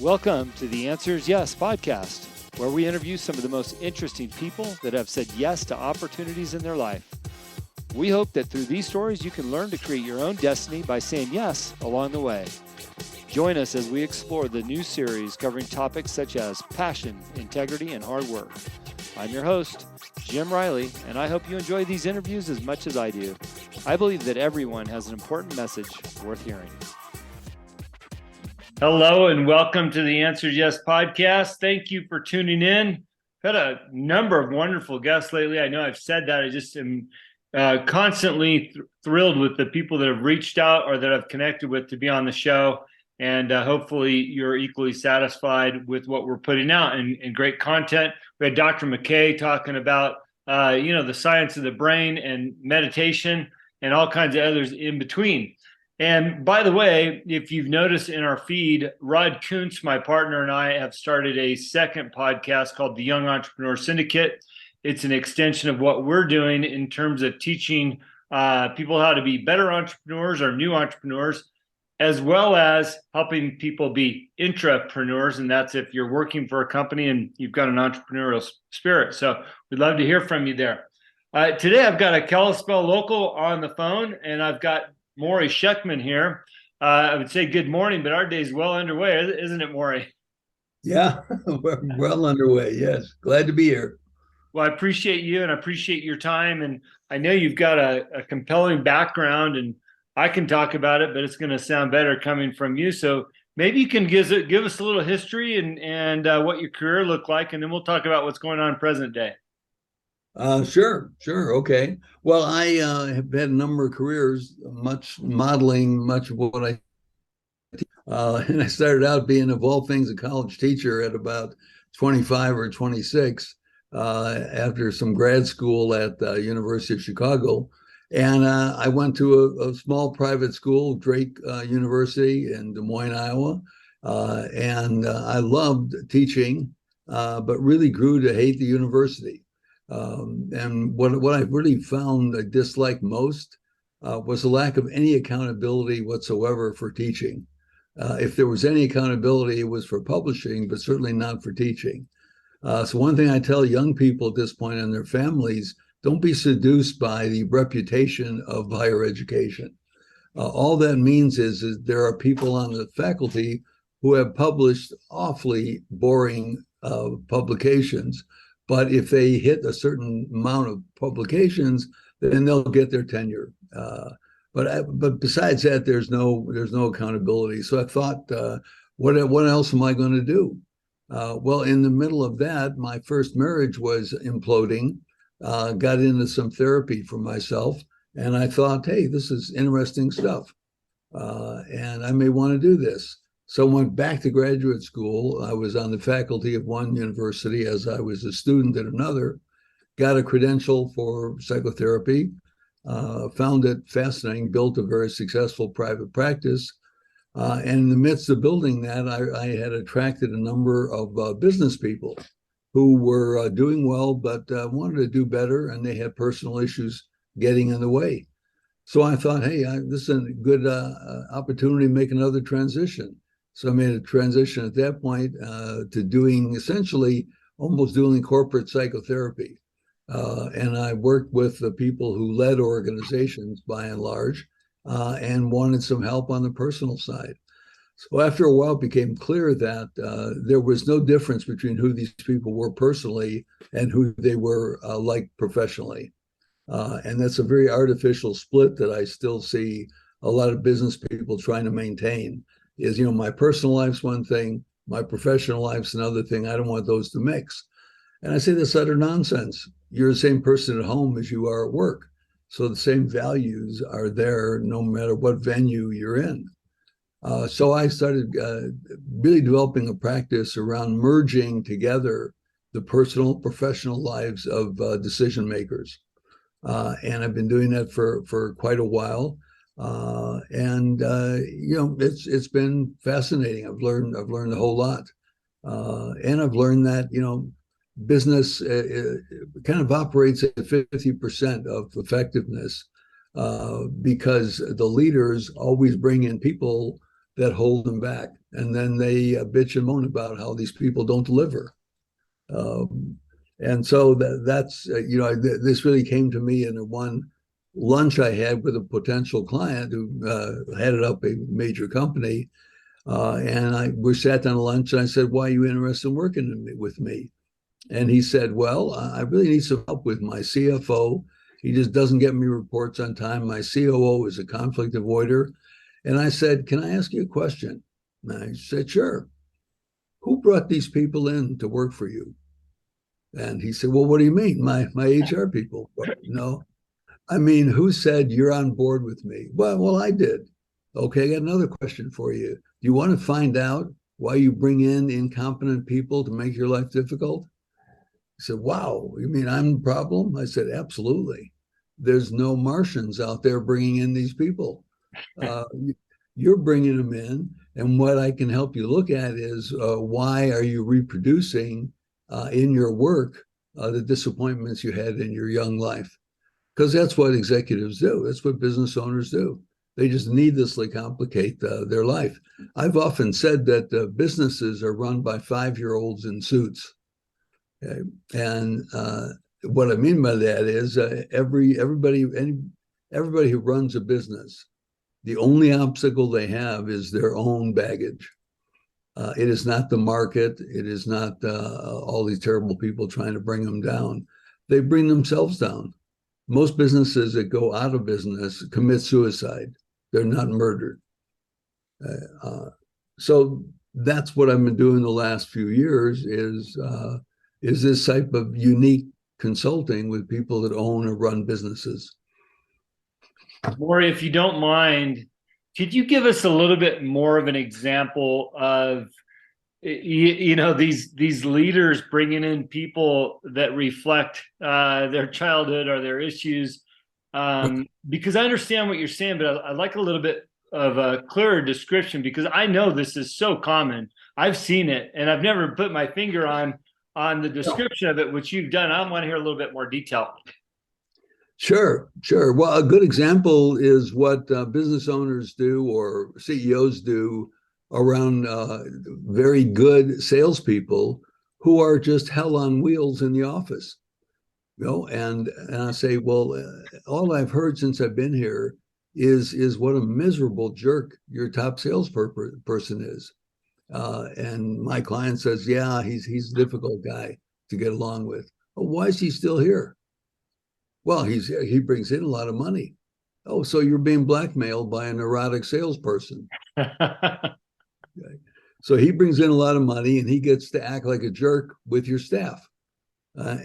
Welcome to the Answers Yes podcast, where we interview some of the most interesting people that have said yes to opportunities in their life. We hope that through these stories, you can learn to create your own destiny by saying yes along the way. Join us as we explore the new series covering topics such as passion, integrity, and hard work. I'm your host, Jim Riley, and I hope you enjoy these interviews as much as I do. I believe that everyone has an important message worth hearing. Hello and welcome to the Answers Yes podcast. Thank you for tuning in. I've had a number of wonderful guests lately. I know I've said that. I just am constantly thrilled with the people that have reached out or that I've connected with to be on the show. And hopefully you're equally satisfied with what we're putting out and great content. We had Dr. McKay talking about, the science of the brain and meditation and all kinds of others in between. And by the way, if you've noticed in our feed, Rod Kuntz, my partner, and I have started a second podcast called the Young Entrepreneur Syndicate. It's an extension of what we're doing in terms of teaching people how to be better entrepreneurs or new entrepreneurs, as well as helping people be intrapreneurs. And that's if you're working for a company and you've got an entrepreneurial spirit. So we'd love to hear from you there. Today, I've got a Kalispell local on the phone, and I've got Morrie Shechtman here. I would say good morning, but our day's well underway, isn't it, Morrie? Yeah, we're well underway. Yes, glad to be here. Well, I appreciate you and I appreciate your time. And I know you've got a compelling background, and I can talk about it, but it's going to sound better coming from you. So maybe you can give us a little history and what your career looked like, and then we'll talk about what's going on present day. Sure. Okay. Well, I have had a number of careers, much of what I and I started out being, of all things, a college teacher at about 25 or 26 after some grad school at the University of Chicago. And I went to a small private school, Drake University in Des Moines, Iowa. And I loved teaching, but really grew to hate the university. And what I really found I disliked most was the lack of any accountability whatsoever for teaching. If there was any accountability, it was for publishing, but certainly not for teaching. So one thing I tell young people at this point and their families, don't be seduced by the reputation of higher education. All that means is there are people on the faculty who have published awfully boring publications. But if they hit a certain amount of publications, then they'll get their tenure. But besides that, there's no accountability. So I thought, what else am I going to do? Well, in the middle of that, my first marriage was imploding. Got into some therapy for myself, and I thought, hey, this is interesting stuff, and I may want to do this. So I went back to graduate school. I was on the faculty of one university as I was a student at another, got a credential for psychotherapy, found it fascinating, built a very successful private practice. And in the midst of building that, I had attracted a number of business people who were doing well, but wanted to do better, and they had personal issues getting in the way. So I thought, hey, this is a good opportunity to make another transition. So I made a transition at that point to doing essentially almost doing corporate psychotherapy. And I worked with the people who led organizations by and large and wanted some help on the personal side. So after a while, it became clear that there was no difference between who these people were personally and who they were like professionally. And that's a very artificial split that I still see a lot of business people trying to maintain. Is, my personal life's one thing, my professional life's another thing. I don't want those to mix. And I say that's utter nonsense. You're the same person at home as you are at work. So the same values are there no matter what venue you're in. So I started really developing a practice around merging together the personal, professional lives of decision makers. And I've been doing that for quite a while. It's been fascinating. I've learned a whole lot, and I've learned that business kind of operates at 50% of effectiveness because the leaders always bring in people that hold them back. And then they bitch and moan about how these people don't deliver. And so that's, this really came to me in one lunch I had with a potential client who headed up a major company. We sat down at lunch and I said, why are you interested in working with me? And he said, well, I really need some help with my CFO. He just doesn't get me reports on time. My COO is a conflict avoider. And I said, can I ask you a question? And I said, sure. Who brought these people in to work for you? And he said, well, what do you mean? My HR people? No, I mean, who said you're on board with me? Well, I did. Okay, I got another question for you. Do you want to find out why you bring in incompetent people to make your life difficult? He said, wow, you mean I'm the problem? I said, absolutely. There's no Martians out there bringing in these people. You're bringing them in. And what I can help you look at is why are you reproducing in your work the disappointments you had in your young life? Because that's what executives do. That's what business owners do. They just needlessly complicate their life. I've often said that businesses are run by 5-year-olds in suits. Okay? And what I mean by that is everybody who runs a business, the only obstacle they have is their own baggage. It is not the market. It is not all these terrible people trying to bring them down. They bring themselves down. Most businesses that go out of business commit suicide. They're not murdered. So that's what I've been doing the last few years is this type of unique consulting with people that own or run businesses. Morrie, if you don't mind, could you give us a little bit more of an example of these leaders bringing in people that reflect their childhood or their issues? Because I understand what you're saying, but I'd like a little bit of a clearer description, because I know this is so common. I've seen it, and I've never put my finger on the description of it, which you've done. I want to hear a little bit more detail. Sure. Well, a good example is what business owners do or CEOs do around very good salespeople who are just hell on wheels in the office. And I say, well, all I've heard since I've been here is what a miserable jerk your top salesperson is. And my client says, yeah, he's a difficult guy to get along with. Well, why is he still here? Well, he brings in a lot of money. Oh, so you're being blackmailed by a neurotic salesperson. Okay. So he brings in a lot of money and he gets to act like a jerk with your staff. What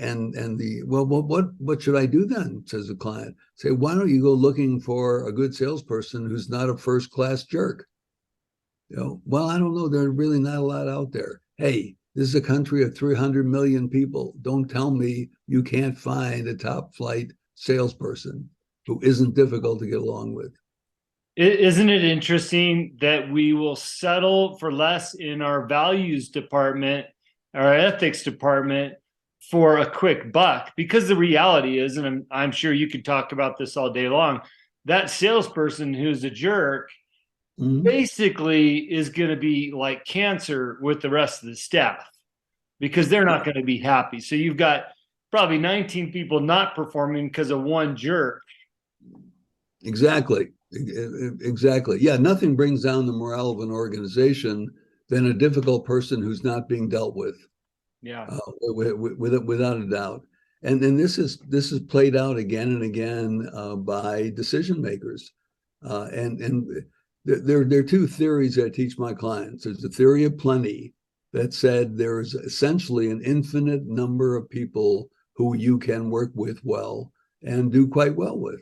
should I do then? Says the client. Say, why don't you go looking for a good salesperson who's not a first-class jerk? Well, I don't know. There's really not a lot out there. Hey, this is a country of 300 million people. Don't tell me you can't find a top flight salesperson who isn't difficult to get along with. Isn't it interesting that we will settle for less in our values department, our ethics department, for a quick buck? Because the reality is, and I'm sure you could talk about this all day long, that salesperson who's a jerk basically is going to be like cancer with the rest of the staff, because they're not going to be happy. So you've got probably 19 people not performing because of one jerk. Exactly. Yeah, nothing brings down the morale of an organization than a difficult person who's not being dealt with. Yeah, without a doubt. And then this is played out again and again by decision makers. And there are two theories that I teach my clients. There's the theory of plenty that said there's essentially an infinite number of people who you can work with well and do quite well with.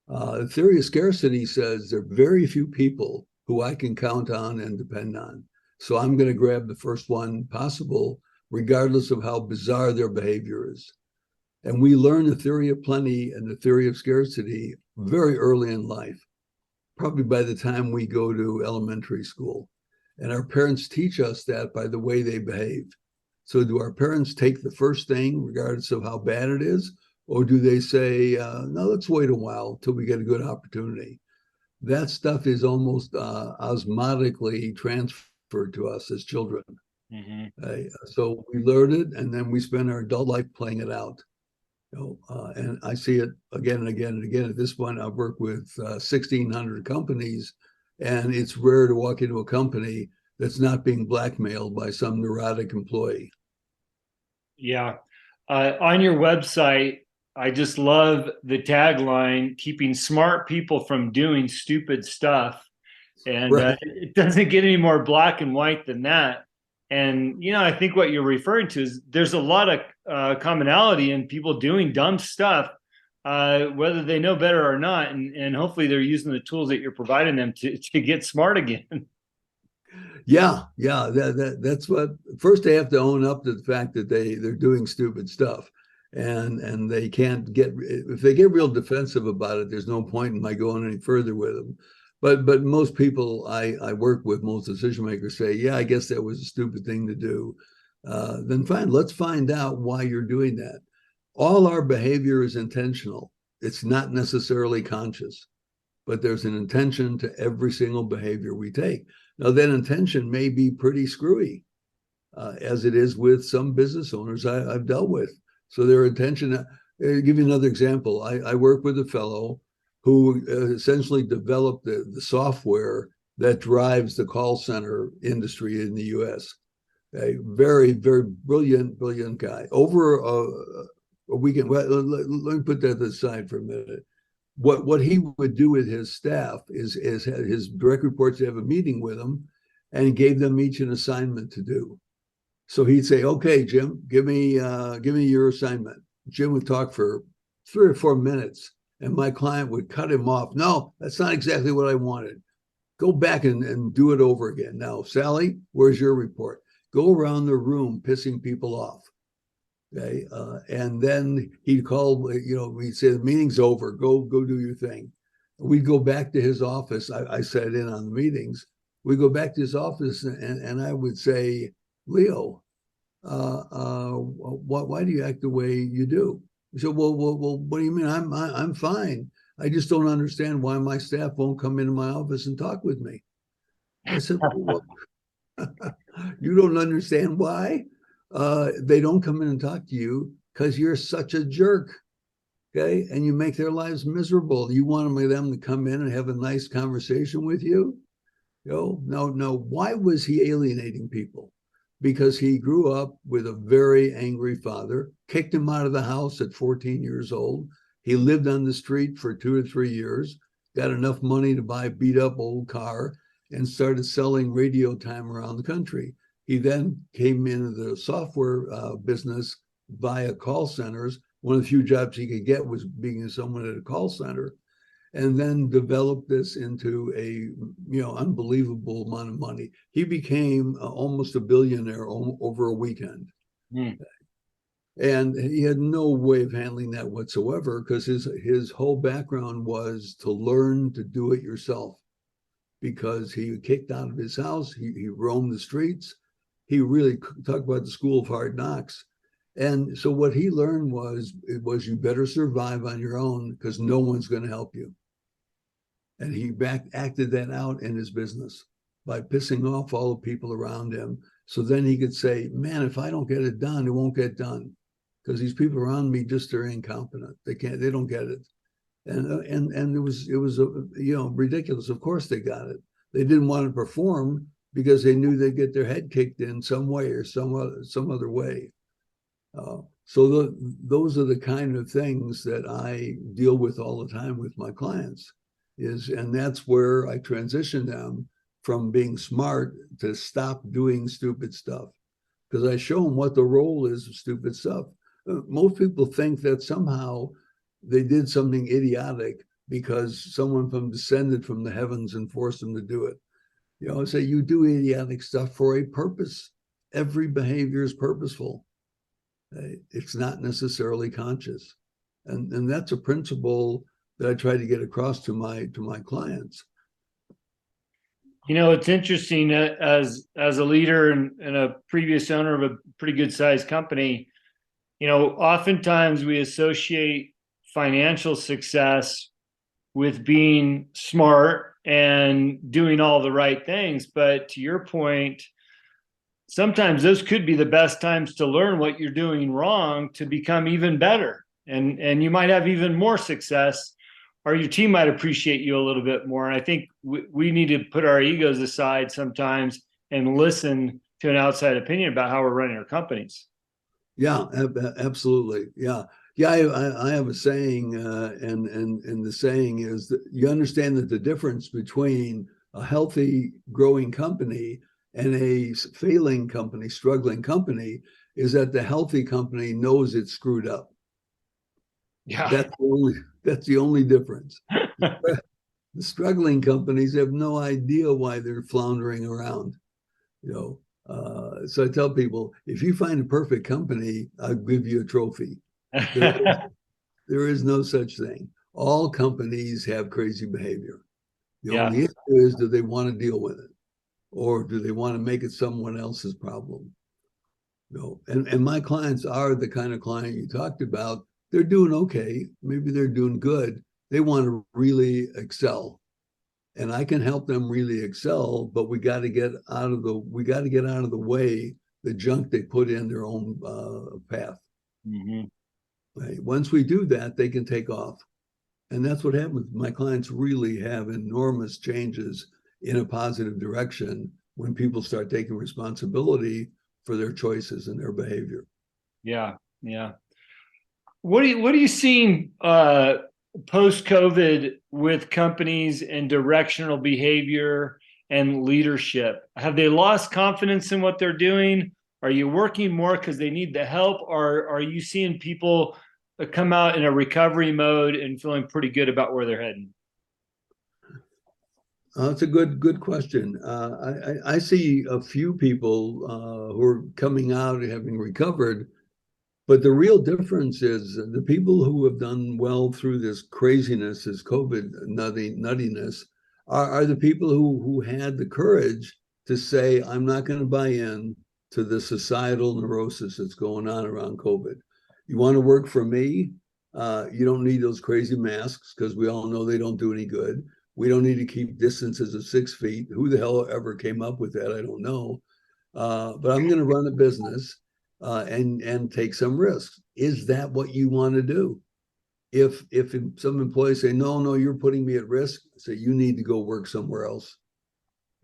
The theory of scarcity says there are very few people who I can count on and depend on. So I'm going to grab the first one possible, regardless of how bizarre their behavior is. And we learn the theory of plenty and the theory of scarcity very early in life, probably by the time we go to elementary school. And our parents teach us that by the way they behave. So do our parents take the first thing, regardless of how bad it is? Or do they say, no, let's wait a while till we get a good opportunity? that stuff is almost osmotically transferred to us as children. Mhm. So we learn it, and then we spend our adult life playing it out. And I see it again and again and again. At this point, I've worked with 1,600 companies, and it's rare to walk into a company that's not being blackmailed by some neurotic employee. Yeah. On your website, I just love the tagline, keeping smart people from doing stupid stuff. And Right. it doesn't get any more black and white than that. And, I think what you're referring to is there's a lot of commonality in people doing dumb stuff, whether they know better or not. And hopefully they're using the tools that you're providing them to get smart again. Yeah, yeah. That's what. First, they have to own up to the fact that they're doing stupid stuff, and they can't get, if they get real defensive about it. There's no point in my going any further with them. But most people I work with, most decision makers say, yeah, I guess that was a stupid thing to do. Then fine, let's find out why you're doing that. All our behavior is intentional. It's not necessarily conscious, but there's an intention to every single behavior we take. Now, that intention may be pretty screwy, as it is with some business owners I've dealt with. So their intention, give you another example. I work with a fellow who essentially developed the software that drives the call center industry in the US. A very, very brilliant guy. Over a weekend, well, let me put that aside for a minute. What he would do with his staff is his direct reports have a meeting with him, and he gave them each an assignment to do. So he'd say, "Okay, Jim, give me your assignment." Jim would talk for 3 or 4 minutes, and my client would cut him off. No, that's not exactly what I wanted. Go back and do it over again. Now, Sally, where's your report? Go around the room pissing people off. Okay. And then he'd call, we'd say, the meeting's over, go do your thing. We'd go back to his office. I sat in on the meetings. We go back to his office, and I would say, Leo, why do you act the way you do? He said, well, what do you mean? I'm fine. I just don't understand why my staff won't come into my office and talk with me. I said, well, you don't understand why? They don't come in and talk to you because you're such a jerk. Okay. And you make their lives miserable. You want them to come in and have a nice conversation with you? No. Why was he alienating people? Because he grew up with a very angry father, kicked him out of the house at 14 years old. He lived on the street for 2 or 3 years, got enough money to buy a beat up old car, and started selling radio time around the country. He then came into the software business via call centers. One of the few jobs he could get was being someone at a call center, and then developed this into a unbelievable amount of money. He became almost a billionaire over a weekend. Mm. And he had no way of handling that whatsoever, because his whole background was to learn to do it yourself. Because he kicked out of his house, he roamed the streets. He really talked about the school of hard knocks. And so what he learned was you better survive on your own, because no one's going to help you. And he acted that out in his business by pissing off all the people around him. So then he could say, man, if I don't get it done, it won't get done, because these people around me just are incompetent. They don't get it. And it was ridiculous. Of course they got it. They didn't want to perform because they knew they'd get their head kicked in some way or some other way. So those are the kind of things that I deal with all the time with my clients. And that's where I transition them from being smart to stop doing stupid stuff, because I show them what the role is of stupid stuff. Most people think that somehow they did something idiotic because someone descended from the heavens and forced them to do it. I say you do idiotic stuff for a purpose. Every behavior is purposeful. It's not necessarily conscious, and that's a principle that I try to get across to my clients. It's interesting, as a leader and a previous owner of a pretty good sized company, oftentimes we associate financial success with being smart and doing all the right things. But to your point, sometimes those could be the best times to learn what you're doing wrong to become even better. And you might have even more success, or your team might appreciate you a little bit more. And I think we need to put our egos aside sometimes and listen to an outside opinion about how we're running our companies. Yeah, absolutely. Yeah. Yeah, I have a saying, and the saying is that you understand that the difference between a healthy, growing company and a failing company, struggling company, is that the healthy company knows it's screwed up. Yeah. That's the only difference. The struggling companies have no idea why they're floundering around. You know, so I tell people, if you find a perfect company, I'll give you a trophy. There There is no such thing. All companies have crazy behavior. The Yeah. only issue is, do they want to deal with it? Or do they want to make it someone else's problem? No. And my clients are the kind of client you talked about. They're doing okay. Maybe they're doing good. They want to really excel. And I can help them really excel, but we got to get out of the way the junk they put in their own path. Mm-hmm. Right? Once we do that, they can take off. And that's what happens. My clients really have enormous changes in a positive direction when people start taking responsibility for their choices and their behavior. Yeah. Yeah. What are you seeing post COVID with companies and directional behavior and leadership? Have they lost confidence in what they're doing? Are you working more because they need the help, or are you seeing people come out in a recovery mode and feeling pretty good about where they're heading? It's a good question. I see a few people who are coming out having recovered, but the real difference is the people who have done well through this craziness, this COVID nuttiness, are the people who had the courage to say, I'm not going to buy in to the societal neurosis that's going on around COVID. You want to work for me? You don't need those crazy masks because we all know they don't do any good. We don't need to keep distances of 6 feet. Who the hell ever came up with that? I don't know. But I'm going to run a business and take some risks. Is that what you want to do? If some employees say, no, you're putting me at risk, say you need to go work somewhere else.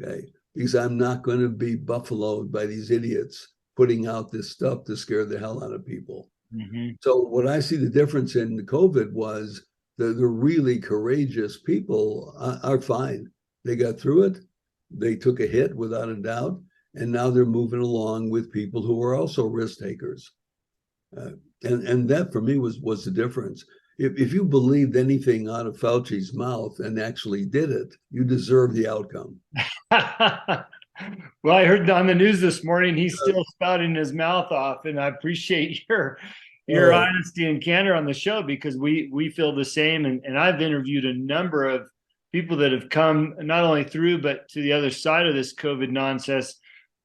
Okay. Because I'm not going to be buffaloed by these idiots putting out this stuff to scare the hell out of people. Mm-hmm. So what I see the difference in the COVID was the really courageous people are fine. They got through it. They took a hit without a doubt. And now they're moving along with people who are also risk takers. And that for me was the difference. If you believed anything out of Fauci's mouth and actually did it, you deserve the outcome. Well, I heard on the news this morning he's still spouting his mouth off, and I appreciate your Oh, honesty and candor on the show, because we feel the same. And I've interviewed a number of people that have come not only through but to the other side of this COVID nonsense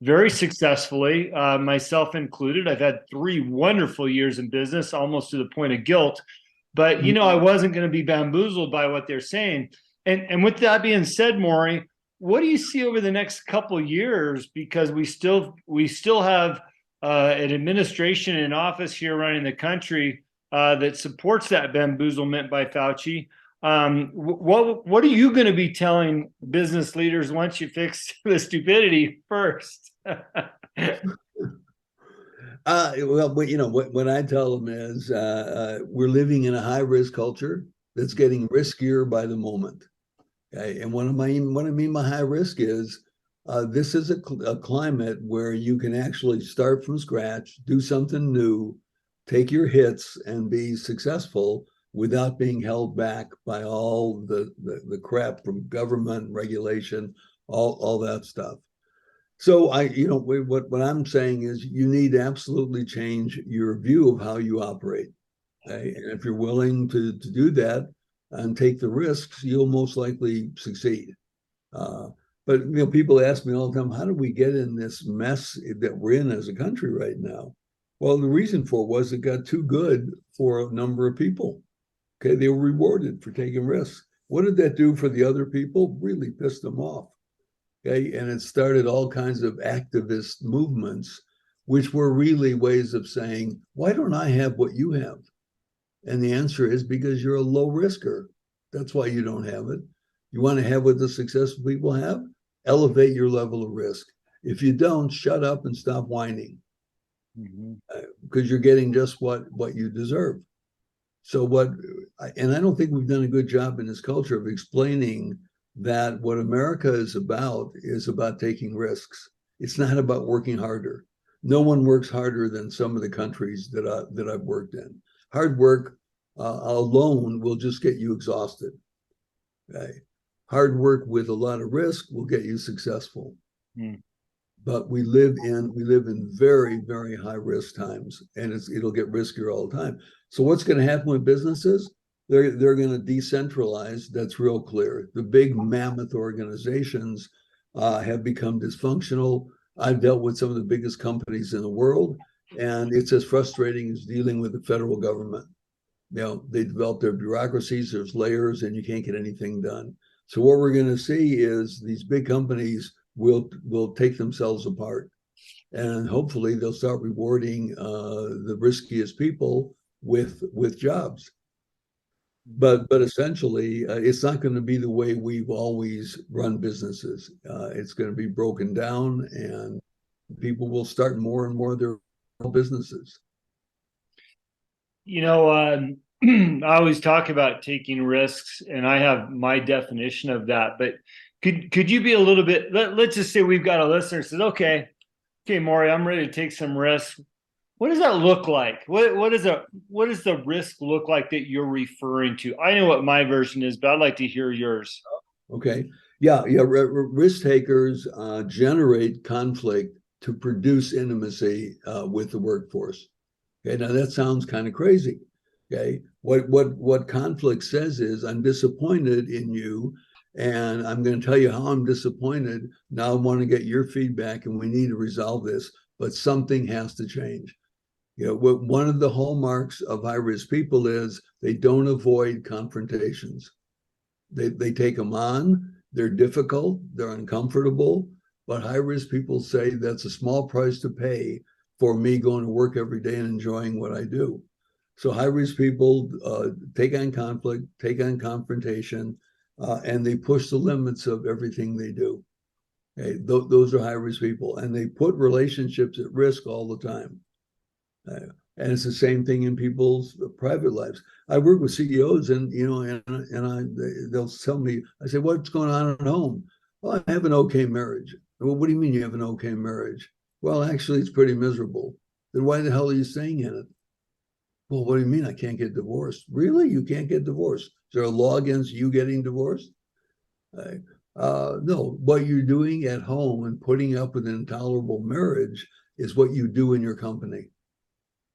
very successfully, myself included. I've had 3 wonderful years in business, almost to the point of guilt. But I wasn't going to be bamboozled by what they're saying. And with that being said, Morrie, what do you see over the next couple of years? Because we still have an administration in office here running the country that supports that bamboozlement by Fauci. What are you going to be telling business leaders once you fix the stupidity first? well, what I tell them is we're living in a high risk culture that's getting riskier by the moment. Okay? And what I mean by high risk is this is a climate where you can actually start from scratch, do something new, take your hits, and be successful without being held back by all the crap from government regulation, all that stuff. So what I'm saying is you need to absolutely change your view of how you operate. Okay? And if you're willing to do that and take the risks, you'll most likely succeed. Uh, but people ask me all the time, how did we get in this mess that we're in as a country right now? Well, the reason for it was it got too good for a number of people. Okay, they were rewarded for taking risks. What did that do for the other people? Really pissed them off. Okay. And it started all kinds of activist movements, which were really ways of saying, why don't I have what you have? And the answer is because you're a low risker. That's why you don't have it. You want to have what the successful people have? Elevate your level of risk. If you don't, shut up and stop whining, because you're getting just what you deserve. So and I don't think we've done a good job in this culture of explaining that what America is about taking risks. It's not about working harder. No one works harder than some of the countries that I've worked in. Hard work alone will just get you exhausted. Okay? Hard work with a lot of risk will get you successful. But we live in very, very high risk times, and it'll get riskier all the time. So what's going to happen with businesses? They're going to decentralize. That's real clear. The big mammoth organizations have become dysfunctional. I've dealt with some of the biggest companies in the world, and it's as frustrating as dealing with the federal government. They develop their bureaucracies, there's layers, and you can't get anything done. So what we're going to see is these big companies will take themselves apart, and hopefully they'll start rewarding the riskiest people with jobs. But essentially, it's not going to be the way we've always run businesses. It's going to be broken down, and people will start more and more of their businesses. I always talk about taking risks, and I have my definition of that. But could you be a little bit? Let's just say we've got a listener who says, "Okay, Morrie, I'm ready to take some risks." What does that look like? What does the risk look like that you're referring to? I know what my version is, but I'd like to hear yours. Okay. Yeah. Risk takers generate conflict to produce intimacy with the workforce. Okay. Now that sounds kind of crazy. Okay. What conflict says is, I'm disappointed in you, and I'm going to tell you how I'm disappointed. Now I want to get your feedback, and we need to resolve this, but something has to change. One of the hallmarks of high risk people is they don't avoid confrontations. They take them on. They're difficult. They're uncomfortable. But high risk people say that's a small price to pay for me going to work every day and enjoying what I do. So high risk people take on conflict, take on confrontation, and they push the limits of everything they do. Okay? Those are high risk people, and they put relationships at risk all the time. And it's the same thing in people's private lives. I work with CEOs, and they'll tell me, I say, "What's going on at home?" "Well, I have an okay marriage." "Well, what do you mean you have an okay marriage?" "Well, actually, it's pretty miserable." "Then why the hell are you staying in it?" "Well, what do you mean I can't get divorced?" "Really? You can't get divorced? Is there a law against you getting divorced?" No, what you're doing at home and putting up with an intolerable marriage is what you do in your company.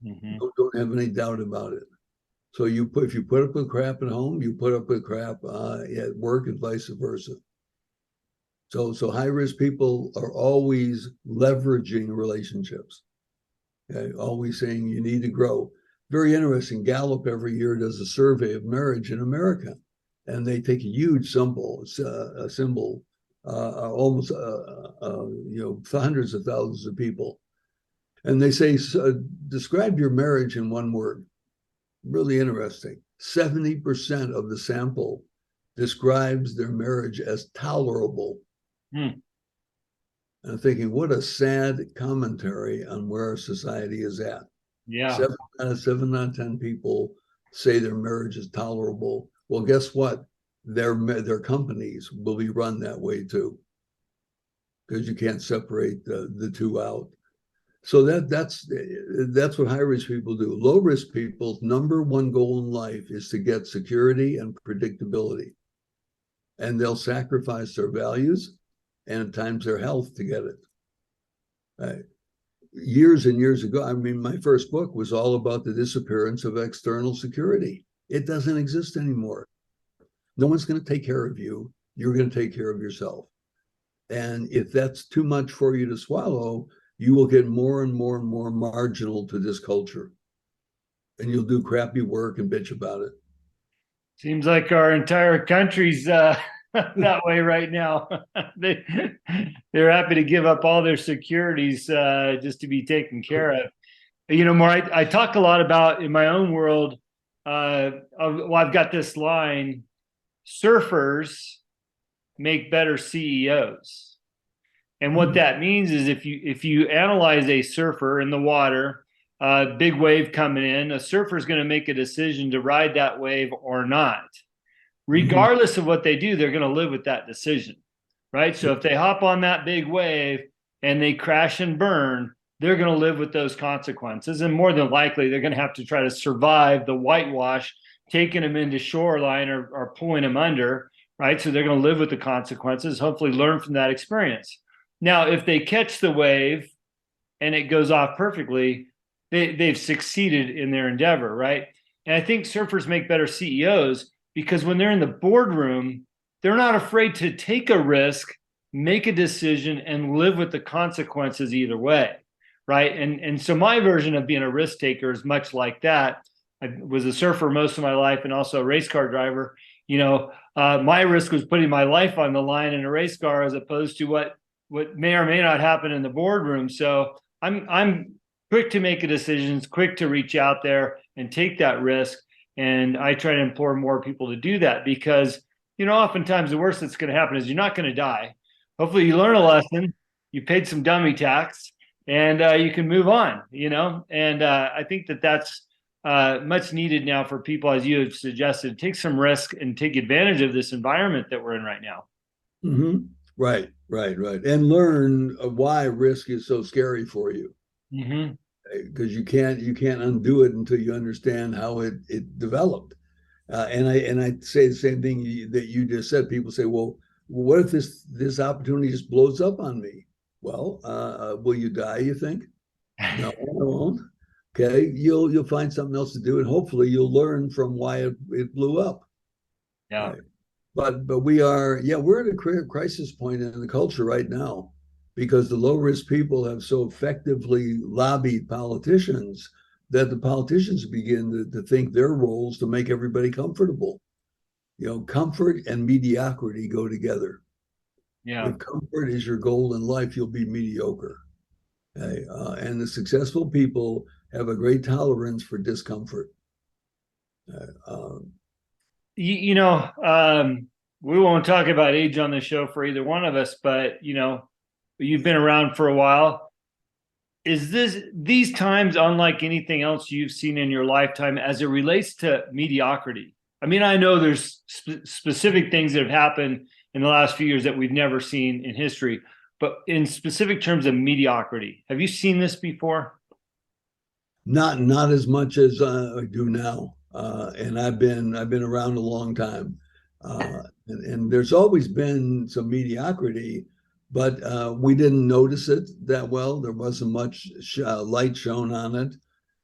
Don't have any doubt about it. So if you put up with crap at home, you put up with crap at work, and vice versa. So high risk people are always leveraging relationships. Okay? Always saying you need to grow. Very interesting. Gallup every year does a survey of marriage in America, and they take a huge symbol, almost hundreds of thousands of people. And they say, describe your marriage in one word. Really interesting. 70% of the sample describes their marriage as tolerable. And I'm thinking, what a sad commentary on where our society is at. Yeah. 7 out of 10 people say their marriage is tolerable. Well, guess what? Their companies will be run that way too, because you can't separate the two out. So that's what high risk people do. Low risk people's number one goal in life is to get security and predictability, and they'll sacrifice their values and at times their health to get it. Years and years ago, I mean, my first book was all about the disappearance of external security. It doesn't exist anymore. No one's going to take care of you. You're going to take care of yourself. And if that's too much for you to swallow, you will get more and more and more marginal to this culture. And you'll do crappy work and bitch about it. Seems like our entire country's that way right now. they they're happy to give up all their securities just to be taken care of. You know, more I talk a lot about in my own world. Well, I've got this line: surfers make better CEOs. And what that means is if you analyze a surfer in the water, big wave coming in, a surfer is going to make a decision to ride that wave or not. Regardless of what they do, they're going to live with that decision, right? So if they hop on that big wave and they crash and burn, they're going to live with those consequences. And more than likely, they're going to have to try to survive the whitewash, taking them into shoreline or pulling them under, right? So they're going to live with the consequences, hopefully learn from that experience. Now, if they catch the wave and it goes off perfectly, they've succeeded in their endeavor, right? And I think surfers make better CEOs because when they're in the boardroom, they're not afraid to take a risk, make a decision, and live with the consequences either way, right? And so my version of being a risk taker is much like that. I was a surfer most of my life and also a race car driver. My risk was putting my life on the line in a race car as opposed to what may or may not happen in the boardroom. So I'm quick to make decisions, quick to reach out there and take that risk. And I try to implore more people to do that because, oftentimes the worst that's going to happen is you're not going to die. Hopefully you learn a lesson, you paid some dummy tax, and you can move on, And I think that's much needed now for people, as you have suggested, take some risk and take advantage of this environment that we're in right now. Mm-hmm. Right. And learn why risk is so scary for you. Mm-hmm. Because you can't undo it until you understand how it developed. And I say the same thing that you just said. People say, well, what if this opportunity just blows up on me? Well, will you die, you think? No, I won't. Okay, you'll find something else to do, and hopefully you'll learn from why it blew up. Yeah. Right. But we're at a crisis point in the culture right now because the low risk people have so effectively lobbied politicians that the politicians begin to think their roles to make everybody comfortable. Comfort and mediocrity go together. Yeah. If comfort is your goal in life, you'll be mediocre. Okay? And the successful people have a great tolerance for discomfort. Um, we won't talk about age on the show for either one of us, but you've been around for a while. Is these times unlike anything else you've seen in your lifetime as it relates to mediocrity? I mean, I know there's specific things that have happened in the last few years that we've never seen in history, but in specific terms of mediocrity, have you seen this before? Not as much as I do now, and I've been around a long time, and there's always been some mediocrity, but we didn't notice it that well. There wasn't much light shown on it,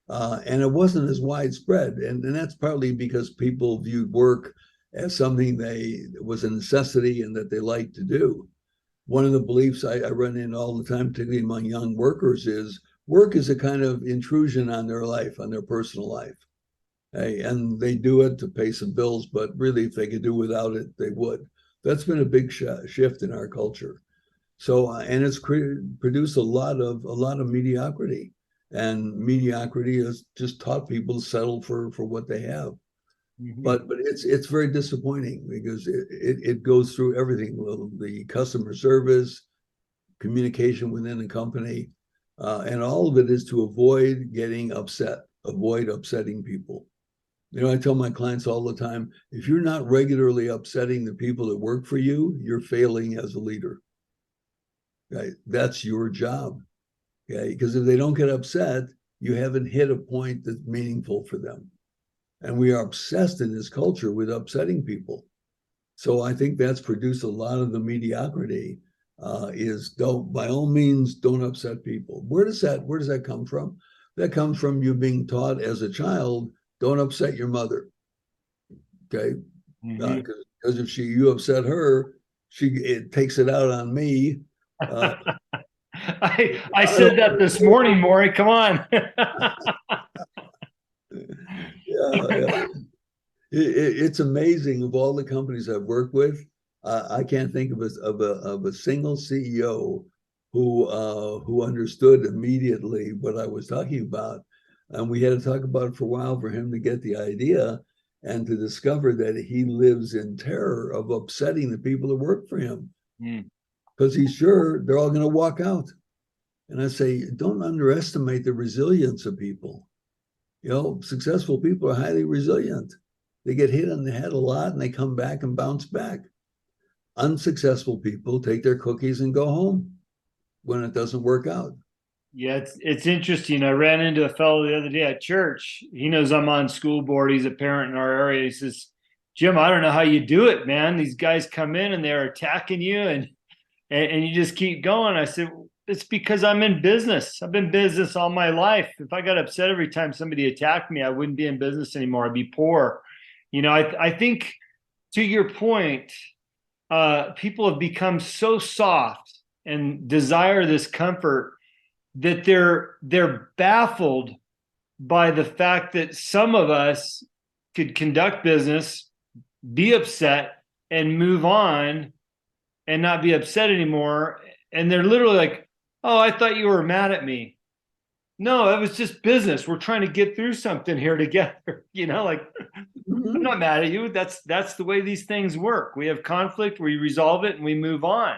and it wasn't as widespread, and that's partly because people viewed work as something was a necessity and that they liked to do. One of the beliefs I run in all the time, particularly among young workers, is work is a kind of intrusion on their life, on their personal life. And they do it to pay some bills, but really, if they could do without it, they would. That's been a big shift in our culture. So, and it's produced a lot of mediocrity, and mediocrity has just taught people to settle for what they have. Mm-hmm. But it's very disappointing because it goes through everything. Well, the customer service, communication within the company, and all of it is to avoid getting upset, avoid upsetting people. I tell my clients all the time, if you're not regularly upsetting the people that work for you, you're failing as a leader. Okay? That's your job. Okay? Because if they don't get upset, you haven't hit a point that's meaningful for them. And we are obsessed in this culture with upsetting people. So I think that's produced a lot of the mediocrity. By all means, don't upset people. Where does that come from? That comes from you being taught as a child, don't upset your mother. Okay, because if you upset her, it takes it out on me. I said that this morning, Morrie. Come on. Yeah. It's amazing. Of all the companies I've worked with, I can't think of a single CEO who understood immediately what I was talking about. And we had to talk about it for a while for him to get the idea and to discover that he lives in terror of upsetting the people that work for him because he's sure they're all going to walk out. And I say, don't underestimate the resilience of people. You know, successful people are highly resilient. They get hit on the head a lot and they come back and bounce back. Unsuccessful people take their cookies and go home when it doesn't work out. Yeah, it's interesting. I ran into a fellow the other day at church. He knows I'm on school board. He's a parent in our area. He says, Jim, I don't know how you do it, man. These guys come in and they're attacking you and you just keep going. I said, it's because I'm in business. I've been in business all my life. If I got upset every time somebody attacked me, I wouldn't be in business anymore. I'd be poor. You know, I think to your point, people have become so soft and desire this comfort that they're baffled by the fact that some of us could conduct business, be upset, and move on and not be upset anymore. And they're literally like, oh, I thought you were mad at me. No, it was just business. We're trying to get through something here together. You know, like I'm not mad at you. That's the way these things work. We have conflict, we resolve it, and we move on.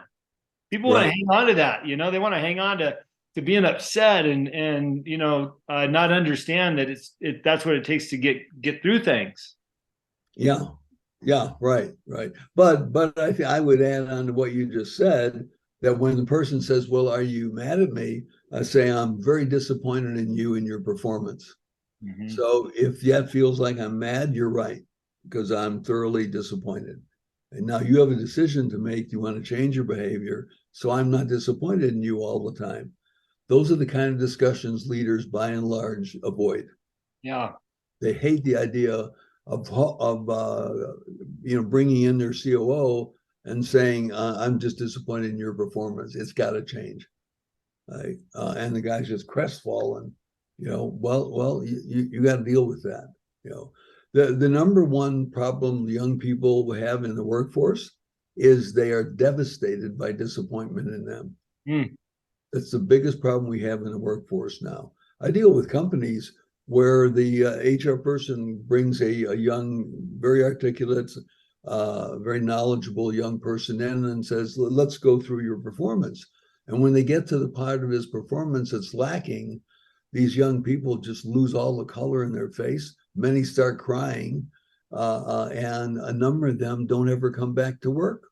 People want to hang on to that. You know, they want to hang on to being upset and you know not understand that that's what it takes to get through things. Yeah, yeah, right. But I would add on to what you just said that when the person says, "Well, are you mad at me?" I say, "I'm very disappointed in you and your performance." Mm-hmm. So if that feels like I'm mad, you're right, because I'm thoroughly disappointed. And now you have a decision to make. You want to change your behavior, so I'm not disappointed in you all the time. Those are the kind of discussions leaders, by and large, avoid. Yeah, they hate the idea of bringing in their COO and saying, "I'm just disappointed in your performance. It's got to change." Right? And the guy's just crestfallen. You know, well, you got to deal with that. You know, the number one problem young people have in the workforce is they are devastated by disappointment in them. That's the biggest problem we have in the workforce now. I deal with companies where the HR person brings a young, very articulate, very knowledgeable young person in and says, let's go through your performance. And when they get to the part of his performance that's lacking, these young people just lose all the color in their face. Many start crying, and a number of them don't ever come back to work.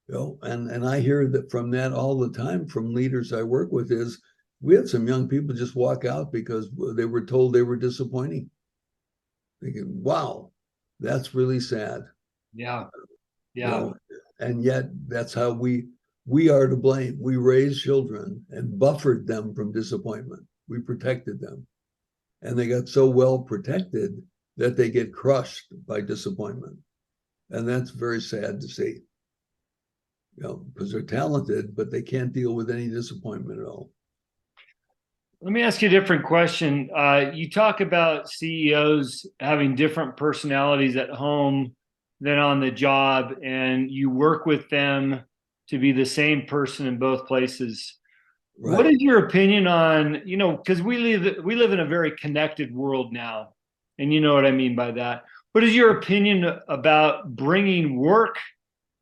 You know, and I hear that from that all the time from leaders I work with is we had some young people just walk out because they were told they were disappointing. Thinking, wow, that's really sad. Yeah. You know, and yet that's how we are to blame. We raised children and buffered them from disappointment. We protected them. And they got so well protected that they get crushed by disappointment. And that's very sad to see. You know, because they're talented, but they can't deal with any disappointment at all. Let me ask you a different question. You talk about CEOs having different personalities at home than on the job, and you work with them to be the same person in both places. Right. What is your opinion on, you know, because we live in a very connected world now, and you know what I mean by that. What is your opinion about bringing work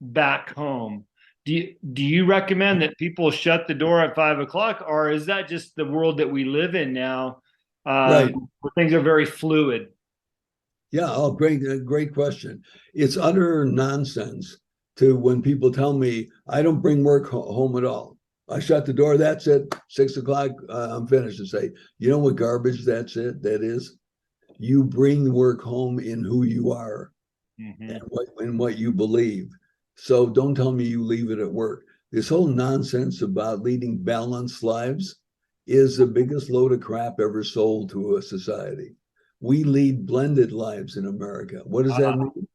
back home? Do you recommend that people shut the door at 5 o'clock, or is that just the world that we live in now? Right. Where things are very fluid. Yeah. Oh, great question. It's utter nonsense to when people tell me I don't bring work home at all. I shut the door. That's it. 6 o'clock. I'm finished. To say, you know what garbage that is? You bring work home in who you are and what you believe. So don't tell me you leave it at work. This whole nonsense about leading balanced lives is the biggest load of crap ever sold to a society. We lead blended lives in America. What does that mean?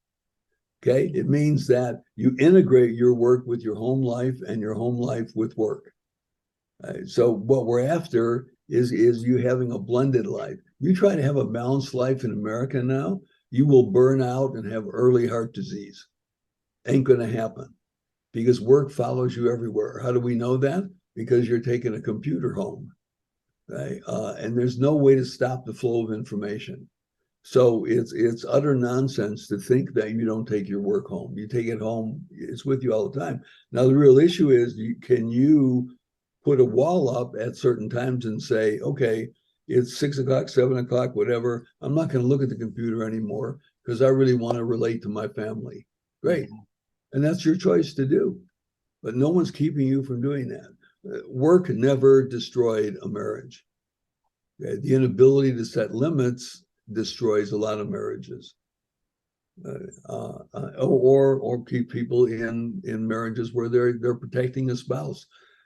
Okay, it means that you integrate your work with your home life and your home life with work. So what we're after is you having a blended life. You try to have a balanced life in America now, you will burn out and have early heart disease. Ain't going to happen because work follows you everywhere. How do we know that? Because you're taking a computer home, right? And there's no way to stop the flow of information. So it's utter nonsense to think that you don't take your work home. You take it home, it's with you all the time. Now, the real issue is, can you put a wall up at certain times and say, okay, it's 6 o'clock, 7 o'clock, whatever. I'm not going to look at the computer anymore because I really want to relate to my family. Great. And that's your choice to do. But no one's keeping you from doing that. Work never destroyed a marriage. Okay? The inability to set limits destroys a lot of marriages. Or keep people in marriages where they're protecting a spouse.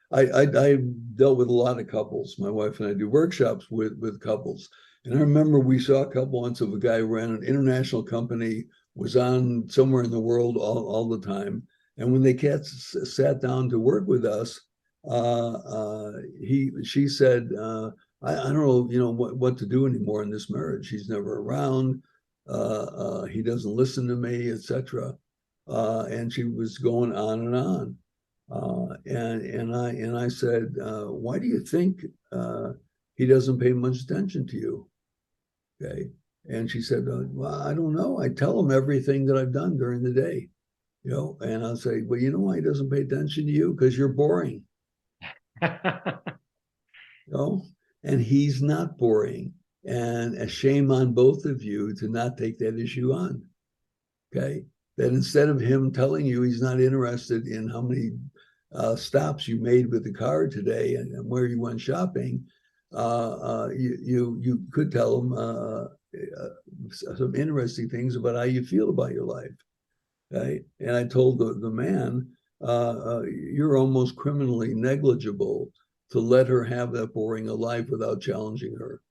I dealt with a lot of couples. My wife and I do workshops with couples. And I remember we saw a couple once of a guy who ran an international company, was on somewhere in the world all the time. And when they sat down to work with us, she said, I don't know, what to do anymore in this marriage. He's never around. He doesn't listen to me, etc. And she was going on and on. And I said, why do you think he doesn't pay much attention to you? Okay. And she said, well, I don't know. I tell him everything that I've done during the day, and I'll say, well, you know why he doesn't pay attention to you? Because you're boring. And he's not boring. And a shame on both of you to not take that issue on. Okay. That instead of him telling you he's not interested in how many stops you made with the car today and where you went shopping, you could tell him some interesting things about how you feel about your life. Right. And I told the man, you're almost criminally negligible to let her have that boring a life without challenging her.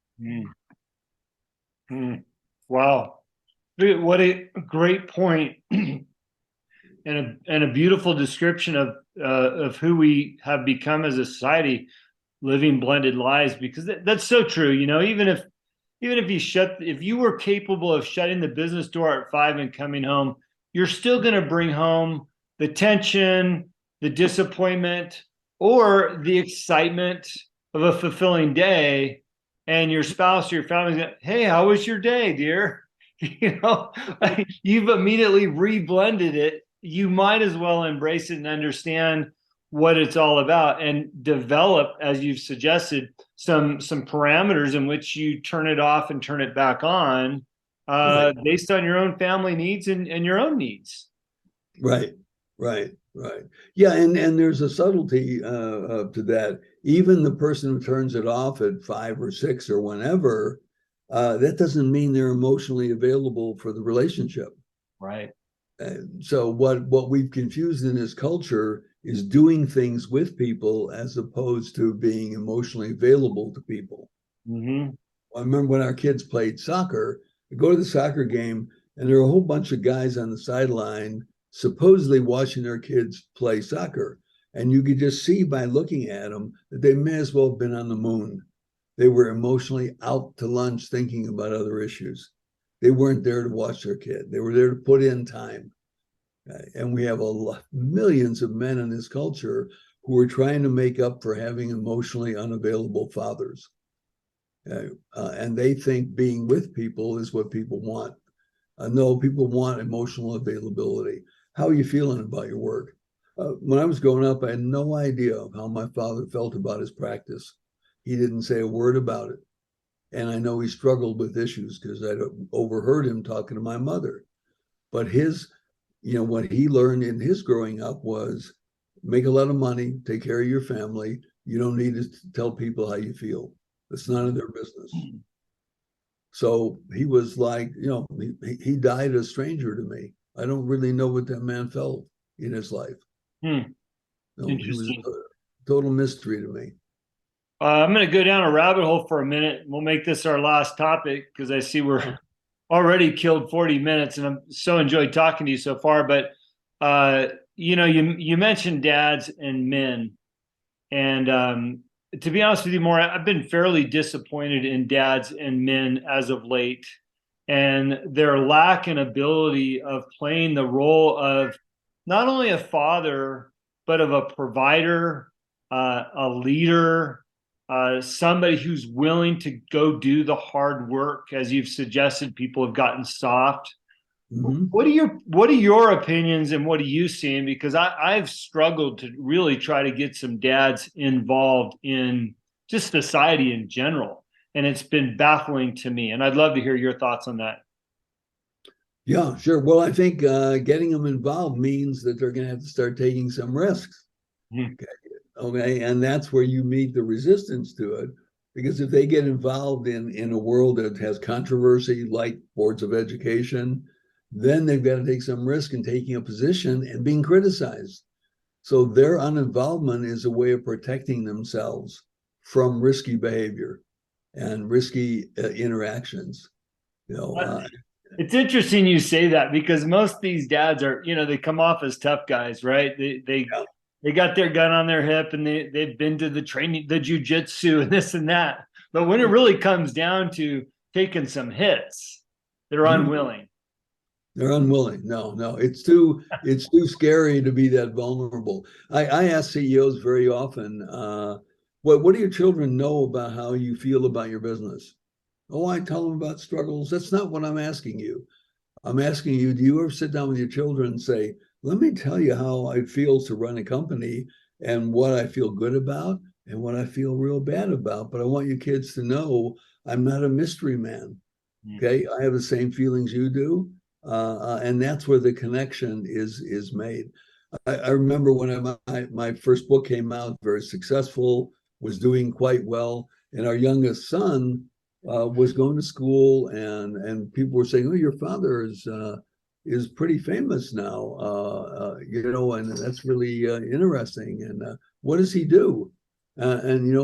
Wow. What a great point. And a beautiful description of who we have become as a society, living blended lives, because that's so true. Even if if you were capable of shutting the business door at 5 and coming home, you're still going to bring home the tension, the disappointment, or the excitement of a fulfilling day. And your spouse or your family, hey, how was your day, dear? You've immediately reblended it. You might as well embrace it and understand what it's all about and develop, as you've suggested, some parameters in which you turn it off and turn it back on based on your own family needs and your own needs. Right. Yeah, and there's a subtlety to that. Even the person who turns it off at 5 or 6 or whenever, that doesn't mean they're emotionally available for the relationship. Right. So what we've confused in this culture is doing things with people as opposed to being emotionally available to people. Mm-hmm. I remember when our kids played soccer, we go to the soccer game and there are a whole bunch of guys on the sideline supposedly watching their kids play soccer. And you could just see by looking at them that they may as well have been on the moon. They were emotionally out to lunch thinking about other issues. They weren't there to watch their kid. They were there to put in time. And we have millions of men in this culture who are trying to make up for having emotionally unavailable fathers. And they think being with people is what people want. No, people want emotional availability. How are you feeling about your work? When I was growing up, I had no idea of how my father felt about his practice. He didn't say a word about it. And I know he struggled with issues because I overheard him talking to my mother. But what he learned in his growing up was make a lot of money, take care of your family. You don't need to tell people how you feel. It's none of their business. So he was like, he died a stranger to me. I don't really know what that man felt in his life. He was a total mystery to me. I'm going to go down a rabbit hole for a minute. We'll make this our last topic because I see we're already killed 40 minutes, and I'm so enjoyed talking to you so far. But you mentioned dads and men, and to be honest with you, Morrie, I've been fairly disappointed in dads and men as of late. and their lack and ability of playing the role of not only a father, but of a provider, a leader, somebody who's willing to go do the hard work. As you've suggested, people have gotten soft. Mm-hmm. What are your opinions, and what are you seeing? Because I've struggled to really try to get some dads involved in just society in general, and it's been baffling to me. And I'd love to hear your thoughts on that. Yeah, sure. Well, I think getting them involved means that they're going to have to start taking some risks. Hmm. Okay. And that's where you meet the resistance to it. Because if they get involved in a world that has controversy, like boards of education, then they've got to take some risk in taking a position and being criticized. So their uninvolvement is a way of protecting themselves from risky behavior and risky interactions. You know, It's interesting you say that, because most of these dads are, they come off as tough guys, right? They got their gun on their hip, and they've been to the training, the jujitsu, and this and that. But when it really comes down to taking some hits, they're unwilling. They're unwilling. No, it's too scary to be that vulnerable. I ask CEOs very often, what do your children know about how you feel about your business? Oh, I tell them about struggles. That's not what I'm asking you. I'm asking you, do you ever sit down with your children and say, let me tell you how it feels to run a company and what I feel good about and what I feel real bad about. But I want you kids to know I'm not a mystery man. Okay. I have the same feelings you do. And that's where the connection is made. I remember when my first book came out, very successful, was doing quite well. And our youngest son was going to school, and people were saying, "Oh, your father is pretty famous now, and that's really interesting. And what does he do?" And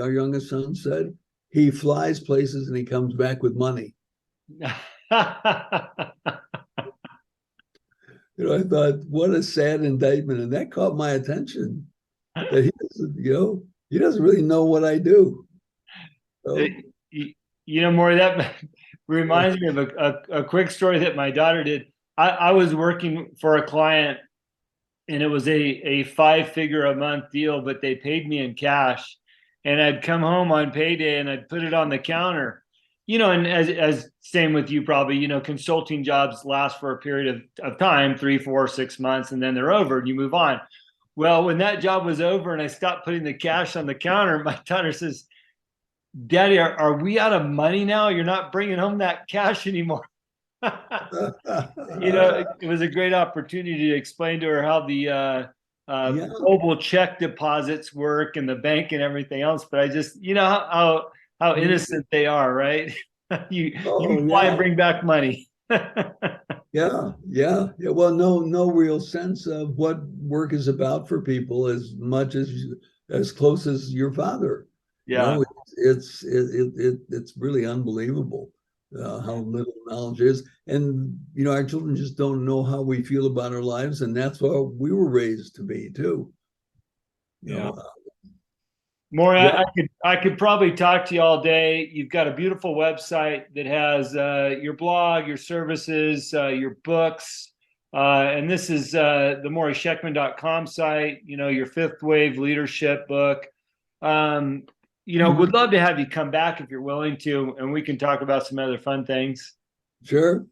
our youngest son said, "He flies places and he comes back with money." I thought, what a sad indictment, and that caught my attention. That he doesn't really know what I do. So, Morrie, that reminds me of a quick story that my daughter did. I was working for a client, and it was a 5-figure a month deal, but they paid me in cash. And I'd come home on payday and I'd put it on the counter. And as same with you, probably, consulting jobs last for a period of time, 3, 4, 6 months, and then they're over and you move on. Well, when that job was over and I stopped putting the cash on the counter, my daughter says, "Daddy, are we out of money now? You're not bringing home that cash anymore." It was a great opportunity to explain to her how the yeah. mobile check deposits work and the bank and everything else. But I just, how innocent they are, right? you fly and bring back money. Yeah. Well, no real sense of what work is about for people as much as close as your father. Yeah. It's really unbelievable how little knowledge is, and our children just don't know how we feel about our lives, and that's what we were raised to be too. Yeah. Morrie, I could probably talk to you all day. You've got a beautiful website that has your blog, your services, your books, and this is the MorrieShechtman.com site. Your Fifth Wave Leadership book. Would love to have you come back if you're willing to, and we can talk about some other fun things. Sure.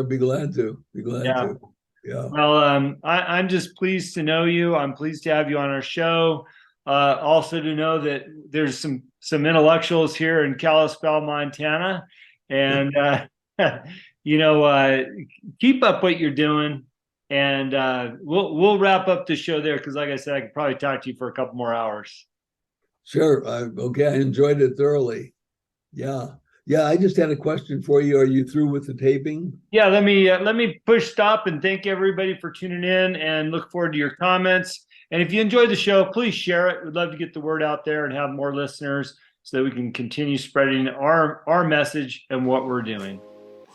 Be glad to. Yeah. Well, I'm just pleased to know you. I'm pleased to have you on our show. Also to know that there's some intellectuals here in Kalispell, Montana, and keep up what you're doing. And we'll wrap up the show there, because, like I said, I could probably talk to you for a couple more hours. Sure. Okay. I enjoyed it thoroughly. Yeah. I just had a question for you. Are you through with the taping? Yeah. Let me push stop and thank everybody for tuning in, and look forward to your comments. And if you enjoyed the show, please share it. We'd love to get the word out there and have more listeners, so that we can continue spreading our message and what we're doing.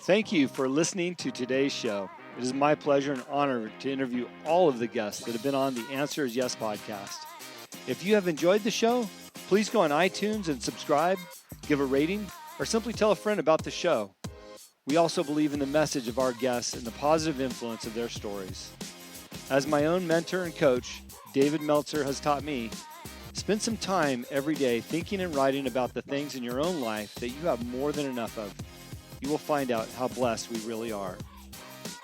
Thank you for listening to today's show. It is my pleasure and honor to interview all of the guests that have been on the Answer is Yes podcast. If you have enjoyed the show, please go on iTunes and subscribe, give a rating, or simply tell a friend about the show. We also believe in the message of our guests and the positive influence of their stories. As my own mentor and coach, David Meltzer, has taught me, spend some time every day thinking and writing about the things in your own life that you have more than enough of. You will find out how blessed we really are.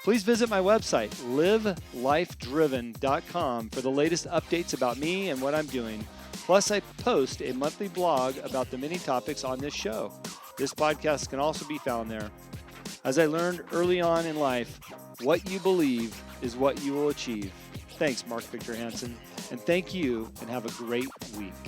Please visit my website, livelifedriven.com, for the latest updates about me and what I'm doing. Plus, I post a monthly blog about the many topics on this show. This podcast can also be found there. As I learned early on in life, what you believe is what you will achieve. Thanks, Mark Victor Hansen, and thank you, and have a great week.